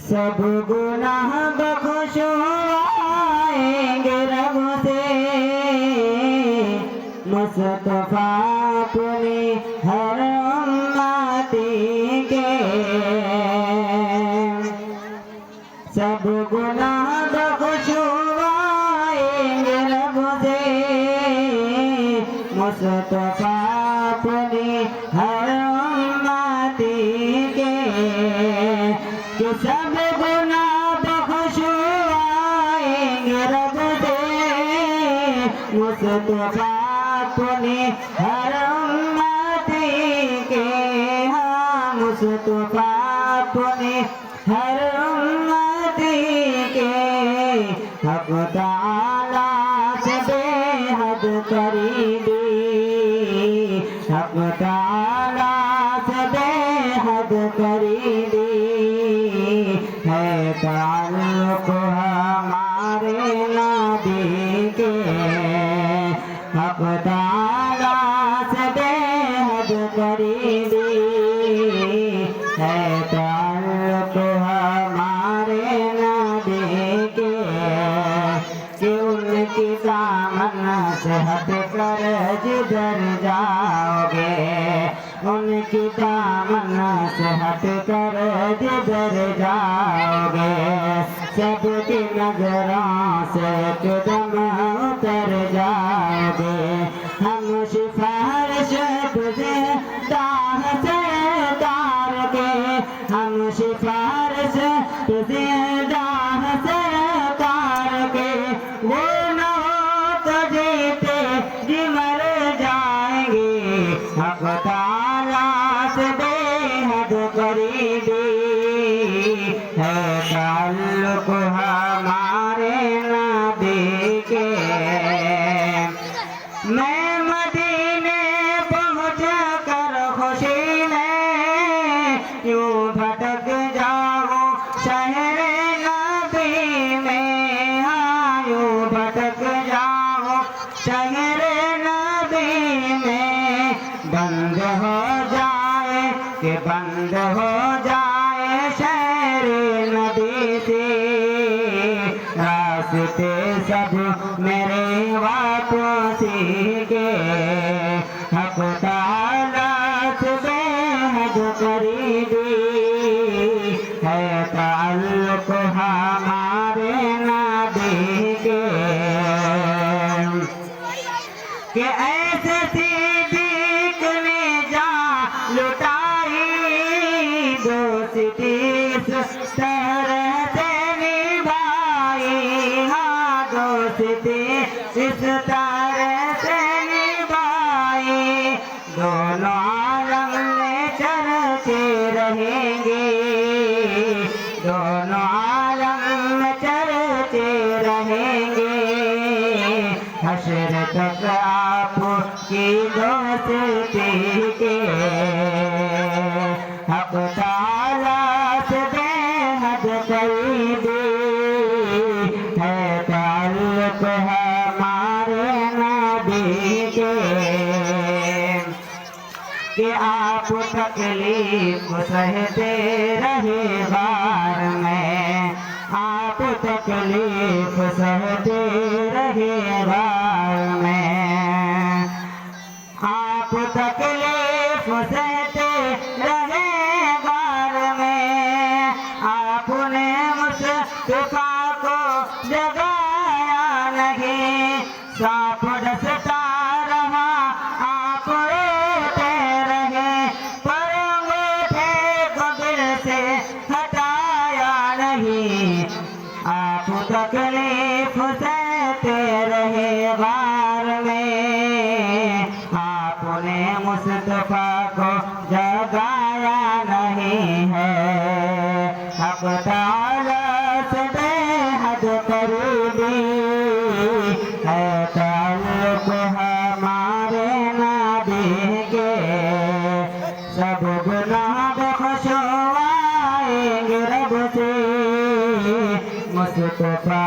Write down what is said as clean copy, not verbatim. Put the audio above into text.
सब गुनाह बख्शवाएंगे रब से मुस्तफा अपने हर उम्मती के। सब गुनाह बख्शवाएंगे रब से मुस्तफा अपने हर उम्मती के। कि सब गुनाह बख्शवाएंगे रब से मुस्तफा अपने हर उम्मती के। हाँ मुस्तफा अपने हर उम्मती के। हक ताला से बेहद करीबी, हक ताला से बेहद करीबी है ताल्लुक हमारे नबी के। हक ताला से बेहद करीबी है ताल्लुक हमारे नबी के। कि उनकी दामन से हट कर जिधर जाओगे, उनकी दामन से हट कर जिधर जाओगे, सबकी नजरों से कदम उतर जाओगे। हम सिफारिश तुझे दाह से तार के, हम सिफारिश तुझे दाह से तार के। वो न हो तो जीते जी मर जाएंगे। हक ताला से बेहद करीबी है ताल्लुक हमारे नबी के। मैं मदीने पहुँच कर खुशी में यूं भटक जाऊं शहर नबी में। हाँ यूं भटक जाऊं शहर नबी में। बंद हो जाए कि बंद हो जाए शहर नबी से रास्ते सब मेरे वापसी के। हक ताला से बेहद करीबी है ताल्लुक हमारे नबी के। कि ऐसे सिद्दीक ने जान लुटाई, दोस्ती इस तरह से निभाई। हाँ दोस्ती इस तरह से निभाई। दोनों आलम में चलते रहेंगे, दोनों आलम में चलते रहेंगे। हश्र तक आपकी दोस्ती के। हक ताला से बेहद करीबी है ताल्लुक हमारे नबी के। कि आप तकलीफ सहते रहे बार में, आप तकलीफ सहते रहे बार में। आप तकलीफ सहते रहे बार में। आपने मुस्तफा को जगाया नहीं, सांप डसता रहा आप रोते रहे, पर अंगूठे को दिल से हटाया नहीं। आप तकलीफ सहते रहे बार में। आपने मुस्तफा को जगाया नहीं है। हक ताला से बेहद करीबी है ताल्लुक हमारे नबी के। सब गुनाह बख्शवाएंगे रब से मुस्तफा